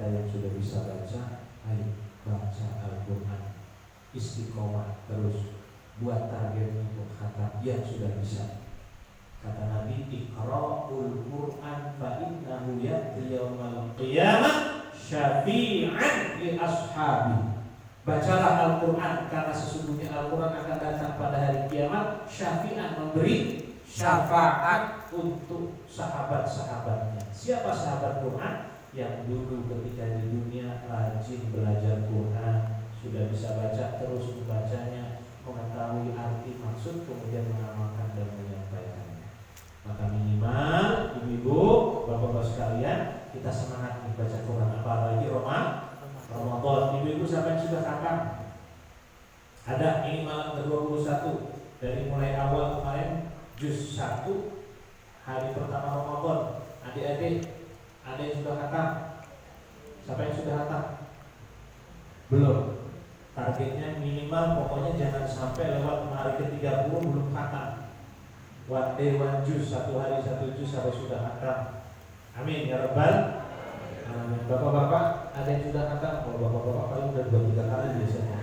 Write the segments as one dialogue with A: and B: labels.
A: kita yang sudah bisa baca, ayo baca Al-Quran, istiqomah terus, buat target untuk khatam yang sudah bisa. Kata Nabi, Iqra'ul Quran fa innahu ya'ti yaumal qiyamah syafi'an li ashabi. Bacalah Al-Quran karena sesungguhnya Al-Quran akan datang pada hari kiamat syafi'an, memberi syafaat untuk sahabat-sahabatnya. Siapa sahabat Quran? Yang dulu ketika di dunia rajin belajar Quran, sudah bisa baca, terus membacanya, mengetahui arti maksud, kemudian mengamalkan dan menyampaikannya. Maka minimal ibu-ibu, bapak-bapak sekalian, kita semangat membaca Quran, apalagi Ramadan. Ibu-ibu siapa yang sudah khatam? Ada, ini malam ke-21 dari mulai awal kemarin juz 1 hari pertama Ramadan. Adik-adik, ada yang sudah khatam? Siapa yang sudah khatam? Belum. Targetnya minimal, pokoknya jangan sampai lewat hari ke-30 belum khatam. One day one juz, satu hari satu juz harus sudah khatam. Amin ya rabbal alamin. Bapak-bapak ada yang sudah khatam? Kalau bapak-bapak paling udah 2-3 kali biasanya.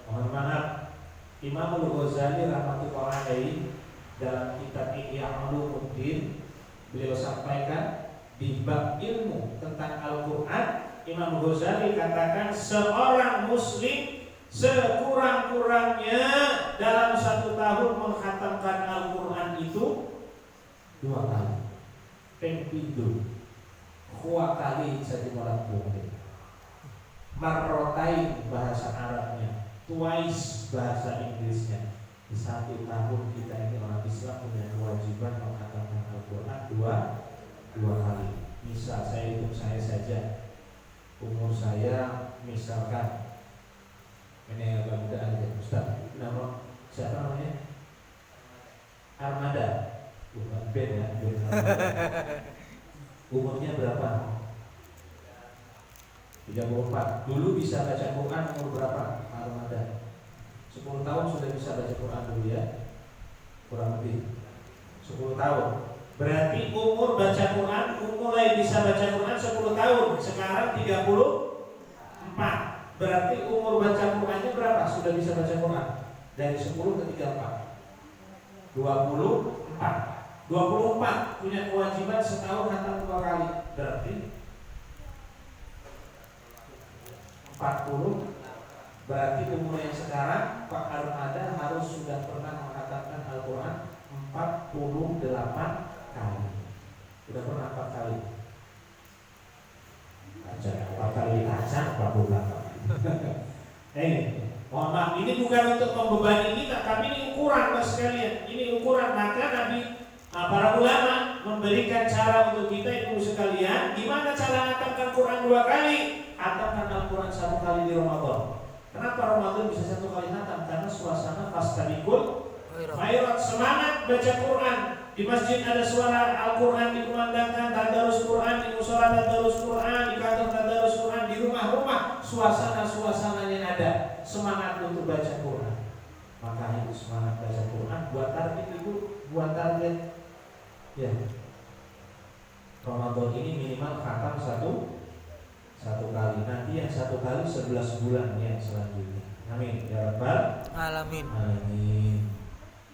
A: Mohon maaf, Imam Al-Ghazali rahmatullahi alaihi dalam kitab Ihya Ulumuddin beliau sampaikan di bab ilmu tentang Al-Quran, Imam Ghazali katakan seorang muslim sekurang-kurangnya dalam 1 tahun mengkhatamkan Al-Quran itu 2 kali. Pengpidu dua kali saja orang boleh. Marrotain bahasa Arabnya, twice bahasa Inggrisnya. Di 1 tahun kita ini orang Islam punya kewajiban mengkhatamkan Al-Quran dua kali. Misal saya hitung saya saja, umur saya misalkan ini agak muda aja, Ustaz. Nama siapa namanya? Armada. Bukan Ben ya, Ben Armada. Umurnya berapa? 34. Dulu bisa baca Quran umur berapa? Armada 10 tahun sudah bisa baca Quran dulu ya. Kurang lebih 10 tahun. Berarti umur baca Quran, mulai bisa baca Quran 10 tahun. Sekarang 34. Berarti umur baca Qurannya berapa? Sudah bisa baca Quran dari 10 ke 34. 24 punya kewajiban setahun khatam 2 kali. Berarti 40. Berarti umur yang sekarang Pak Armada harus sudah pernah mengkhatamkan Al-Quran 48 kali. Sudah pernah 4 kali. Baca 4 kali baca 48. Mohon maaf, ini bukan untuk membebani kita, tapi ini ukuran Mas sekalian. Ini ukuran, maka para ulama memberikan cara untuk kita ibu sekalian, gimana cara khatamkan Quran 2 kali, khatamkan Al-Quran 1 kali di Ramadan. Kenapa Ramadan bisa 1 kali khatam? Karena suasana fastabiqul khairat, semangat baca Quran. Di masjid ada suara Al-Quran dikumandangkan, tadarus Quran, di musola tadarus Quran, di kantor tadarus Quran, di rumah-rumah suasana-suasananya ada, semangat untuk baca Quran. Maka itu semangat baca Quran, buat target ibu, buat target ya. Ramadan ini minimal khatam satu kali. Nanti yang 1 kali 11 bulan yang selanjutnya. Amin ya rabbal alamin.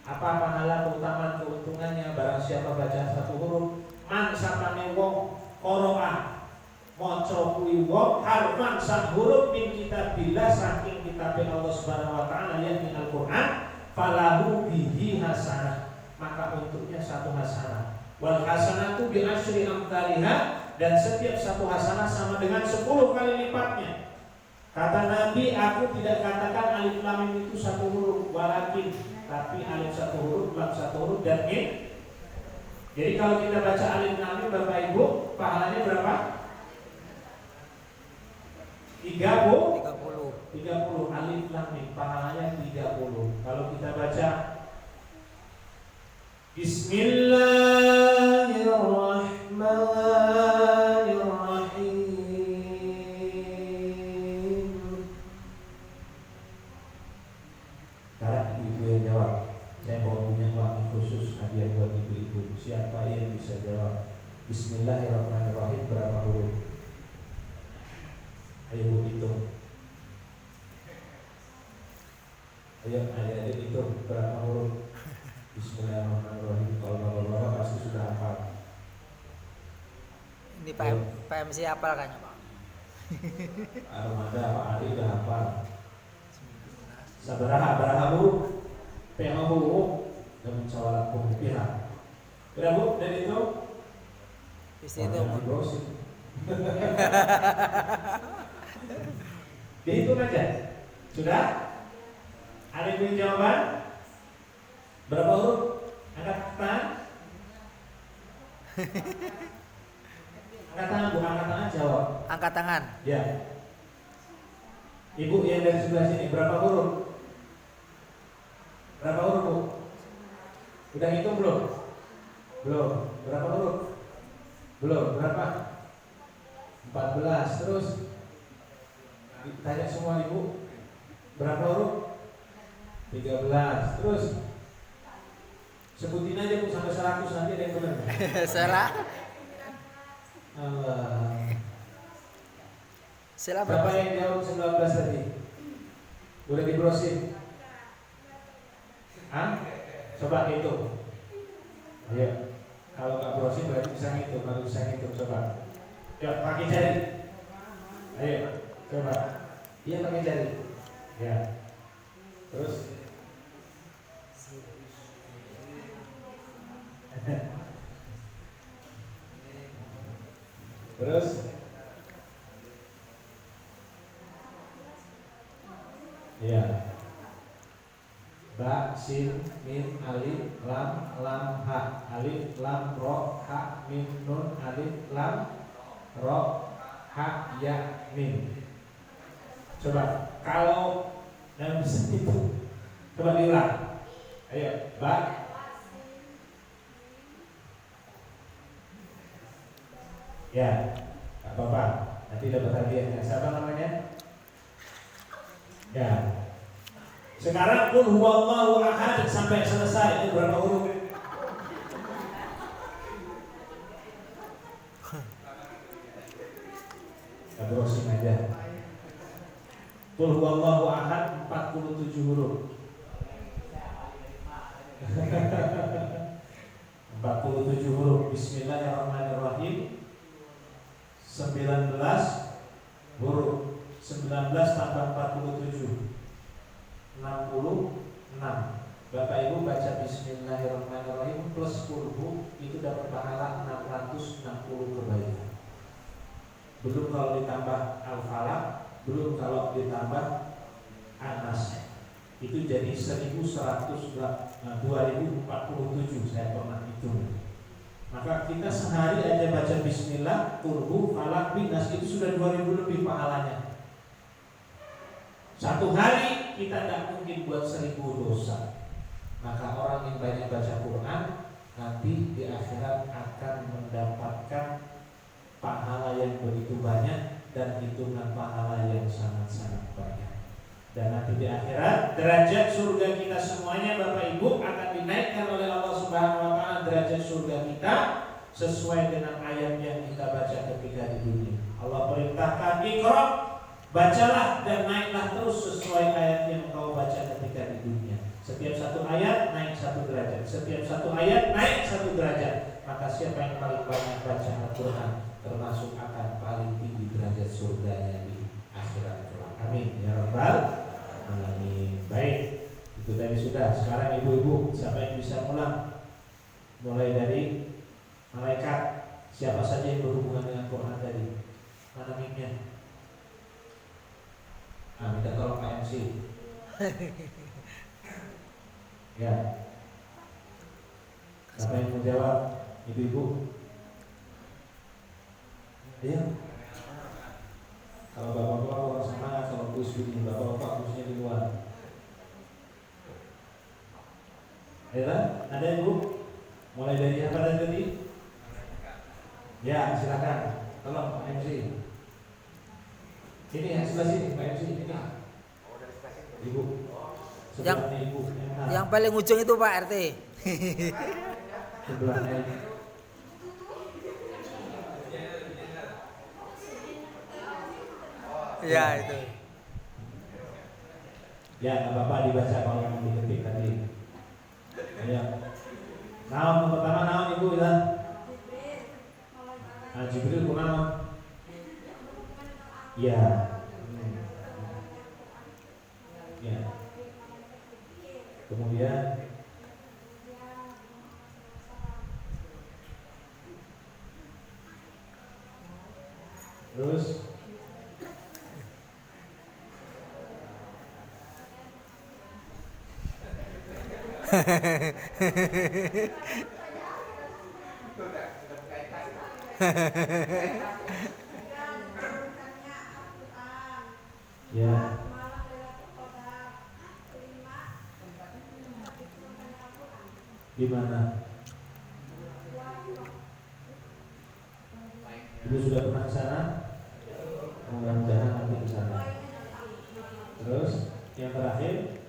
A: Apa pahala, keutamaan, keuntungannya? Barang siapa baca 1 huruf, man sapane wong qoro'ah maca kuwi wong harfan sak huruf min kitabillah, saking kitab Allah Subhanahu wa taala yakni Al-Qur'an, falahu bihi hasanah, maka untuknya 1 hasanah. Wal hasanatu bi asyri amsalihha, dan setiap 1 hasanah sama dengan 10 kali lipatnya. Kata Nabi, aku tidak katakan alif lam mim itu 1 huruf, walakin, tapi alif 1 huruf, lam 1 huruf, dan mim. Jadi kalau kita baca alif lam mim Bapak Ibu, pahalanya berapa? 30 alif lam mim, pahalanya 30. Kalau kita baca Bismillahirrahmanirrahim. Sekarang ibu yang jawab. Saya mau punya waktu khusus hadiah buat ibu-ibu. Siapa yang bisa jawab? Bismillahirrahmanirrahim berapa huruf? Ayo hitung. Ayo adik-adik hitung berapa huruf? Bismillahirrahmanirrahim. Kalau bapak-bapak pasti sudah hafal.
B: Ini Pak MC hafal kan ya Pak?
A: Armada Pak Adi udah hafal. Sabaraha huruf? PH huruf dan mencawalat pemimpinan. Udah Bu, dan itu?
B: Bisa itu
A: dihitung aja. Sudah? Ada yang punya jawaban? Berapa huruf? Angkat tangan. Angkat tangan, bukan angkat tangan, jawab.
B: angkat tangan.
A: Ya. Ibu yang dari sebelah sini berapa huruf? Berapa huruf Bu? Udah hitung belum? Belum. Berapa huruf? Belum. Berapa? 14. Terus tanya semua ibu. Berapa huruf? 13. Terus sebutin aja Bu sampai 100 nanti ada yang benar.
B: Salah.
A: Allah.
B: Salah
A: Berapa
B: berapa?
A: yang jawab 19 tadi? Udah dibrosin? Hah? Coba hitung. Ayo. Kalau nggak browsing berarti bisa ngitung. Kalau bisa ngitung coba. Ya pakai jari. Ayo coba. Iya pakai jari. Ya. Terus. Terus. Ya. Ba, sin, min, alif, lam, ha, alif, lam, ro, ha, mim, nun, alif, lam, ro, ha, ya, mim. Coba kalau yang bisa itu, coba diulang. Ayo, ba. Ya, nggak apa-apa. Nanti dapat hadiahnya. Siapa namanya? Ya. Sekarang qul huwallahu ahad sampai selesai itu berapa huruf? Ya browsing aja. Qul huwallahu ahad 47 huruf. 47 huruf. Bismillahirrahmanirrahim. 19 huruf. 19 tambah 47 66. Bapak Ibu baca Bismillahirrahmanirrahim plus 10 itu dapat pahala 660 kebaikan. Belum kalau ditambah Al-Falaq, belum kalau ditambah An-Nas. Itu jadi 2147 saya pernah hitung. Maka kita sehari aja baca Bismillah, Qul Falaq, Nas itu sudah 2000 lebih pahalanya. Satu hari kita tidak mungkin buat 1000 dosa. Maka orang yang banyak baca Quran nanti di akhirat akan mendapatkan pahala yang begitu banyak dan hitungan pahala yang sangat-sangat banyak. Dan nanti di akhirat derajat surga kita semuanya Bapak Ibu akan dinaikkan oleh Allah Subhanahu wa taala, derajat surga kita sesuai dengan ayat yang kita baca ketika di dunia. Allah perintahkan Iqra, bacalah dan naiklah terus sesuai ayat yang kau baca ketika di dunia. Setiap satu ayat naik 1 derajat. Setiap satu ayat naik 1 derajat. Maka siapa yang paling banyak baca Al-Quran termasuk akan paling tinggi derajat surganya di akhirat kelak. Amin ya rabbal alamin. Baik, itu tadi sudah. Sekarang ibu-ibu siapa yang bisa pulang? Mulai dari malaikat. Siapa saja yang berhubungan dengan Quran tadi? Mana mic-nya? Minta tolong Pak MC. Ya. Siapa yang mau jawab? Ibu-ibu. Iya. Kalau bapak-bapak orang semangat kalau kuis ini, bapak-bapak kuisnya di luar. Ada ibu? Mulai dari apa tadi? Ya, silakan. Tolong Pak MC. Ini yang sebelah sini, Pak MC ini. Ibu. Sebelahnya ibu.
B: Yang paling ujung itu Pak RT.
A: Sebelahnya.
B: Ya itu.
A: Ya, nggak apa-apa dibaca kalau yang diketik tadi. Ya. Naon pertama naon ibu ya? Jibril kunaon? Ya. Ya. Kemudian terus ya. Di mana? Ibu sudah pernah ke sana? Mudah-mudahan nanti ke sana. Terus yang terakhir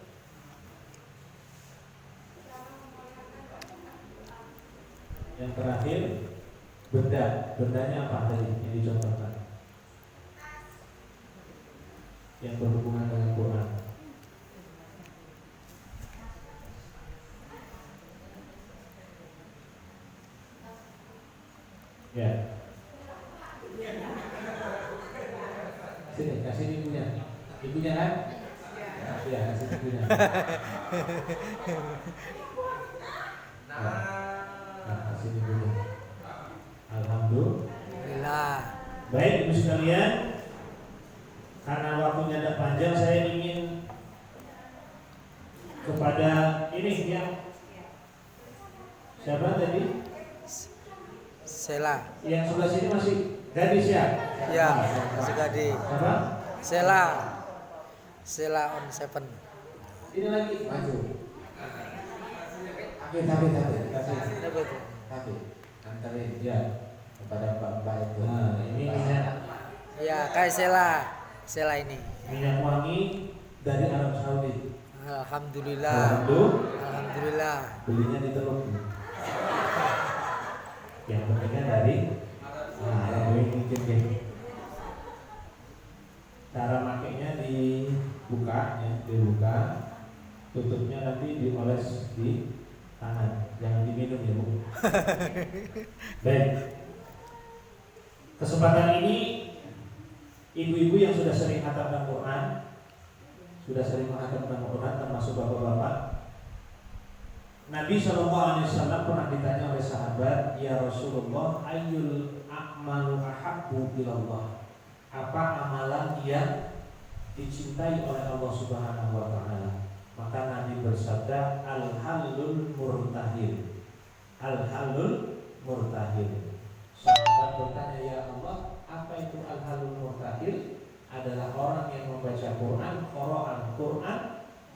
A: bendanya apa tadi yang dicontohkan? Yang berhubungan dengan Quran. Ya. Sini, kasih ibunya. Ibunya kan? Ya, kasih ibunya. Nah, kasih ibunya. Alhamdulillah. Baik, ibu sekalian. Karena waktunya ada panjang, saya ingin kepada ini ya. Siapa tadi?
B: Sela.
A: Yang sebelah sini masih gadis ya?
B: Ya, masih gadis.
A: Apa?
B: Sela on 7.
A: Ini lagi maju. Tapi antarin ya kepada Pak itu. Nah, ini minyak.
B: Ya, kayak Sela ini.
A: Minyak wangi dari Arab Saudi.
B: Alhamdulillah. Belinya
A: di Teluk. Yang pentingnya dari mungkin deh. Cara makainya dibuka, tutupnya nanti dioles di tangan, jangan diminum ya Bu. Baik. Kesempatan ini ibu-ibu yang sudah sering khatam Quran, termasuk bapak-bapak. Nabi SAW pernah ditanya oleh sahabat, ya Rasulullah, ayyul a'malu ahabbu ilallah. Apa amalan yang dicintai oleh Allah Subhanahu wa taala? Maka Nabi bersabda, al-halul murtahil. Al-halul murtahil. Sahabat bertanya, ya Allah, apa itu al-halul murtahil? Adalah orang yang membaca Quran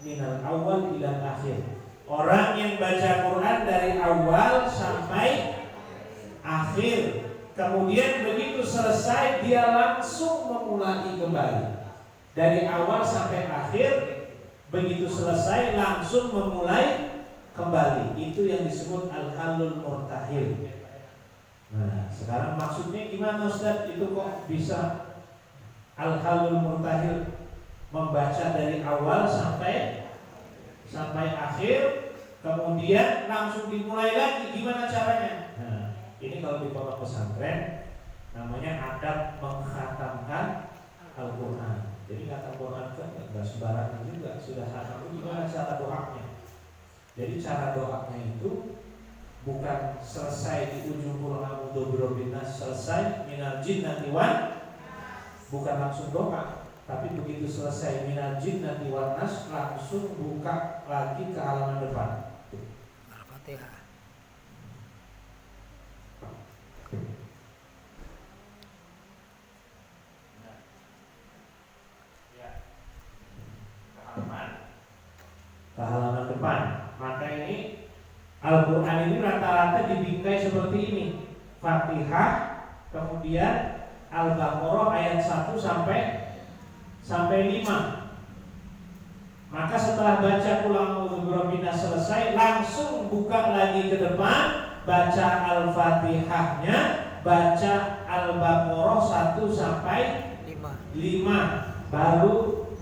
A: minal awal ila akhir. Orang yang baca Quran dari awal sampai akhir, kemudian begitu selesai dia langsung memulai kembali dari awal sampai akhir, begitu selesai langsung memulai kembali. Itu yang disebut al-halul murtahil. Nah, sekarang maksudnya gimana Ustaz? Itu kok bisa al-halul murtahil, membaca dari awal sampai akhir, kemudian langsung dimulai lagi, gimana caranya? Nah, ini kalau di pondok pesantren namanya adab mengkhatamkan Al-Quran. Jadi khatam Quran kan nggak sembarangan juga, sudah khatam. Gimana cara doanya? Jadi cara doanya itu bukan selesai di ujung Qul a'udzu birabbin nas, selesai minal jinnati wan, bukan langsung doa. Tapi begitu selesai minal jinnati wan nas, langsung buka lagi ke halaman depan.
B: Al-Fatihah. Ke halaman depan. Maka ini Al-Quran ini rata-rata dibingkai seperti ini. Fatihah, kemudian Al-Baqarah ayat 1 sampai 5. Maka setelah baca Qul a'udzu birabbin nas selesai, langsung buka lagi ke depan, baca Al-Fatihahnya, baca Al-Baqarah 1 sampai 5 baru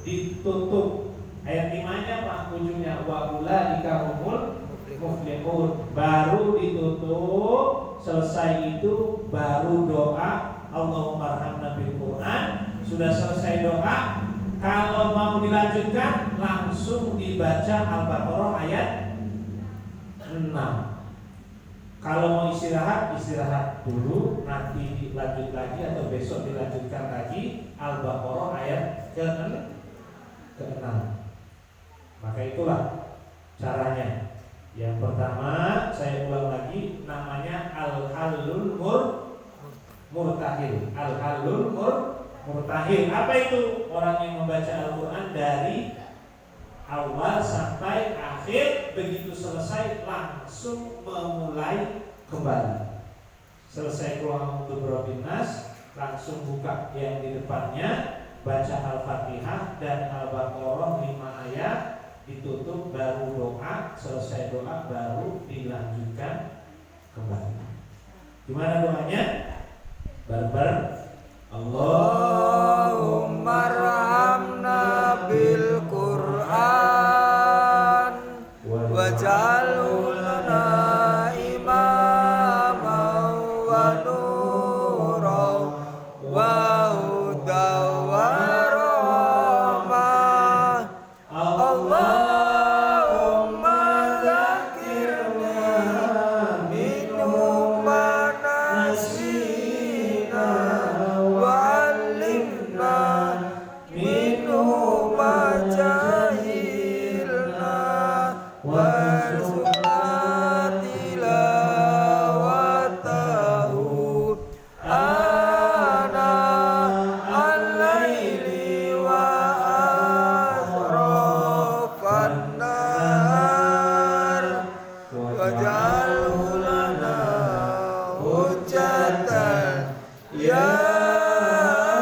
B: ditutup. Ayat 5-nya Pak ujungnya wa ulaika humul muflihun, baru ditutup. Selesai itu baru doa Allahumma arhamna bil Quran. Sudah selesai doa, kalau mau dilanjutkan langsung dibaca Al-Baqarah ayat 6. Kalau mau istirahat dulu, nanti dilanjut lagi atau besok dilanjutkan lagi Al-Baqarah ayat ke-6. Maka itulah caranya. Yang pertama saya ulang lagi, namanya Al-Halul Murtahil. Al-Halul Murtahil. Apa itu? Orang yang membaca Al-Quran dari awal sampai akhir, begitu selesai langsung memulai kembali. Selesai keluar beberapa nas, langsung buka yang di depannya, baca Al-Fatihah dan Al-Baqarah 5 ayat, ditutup baru doa, selesai doa baru dilanjutkan kembali. Gimana doanya? Bareng-bareng. Allah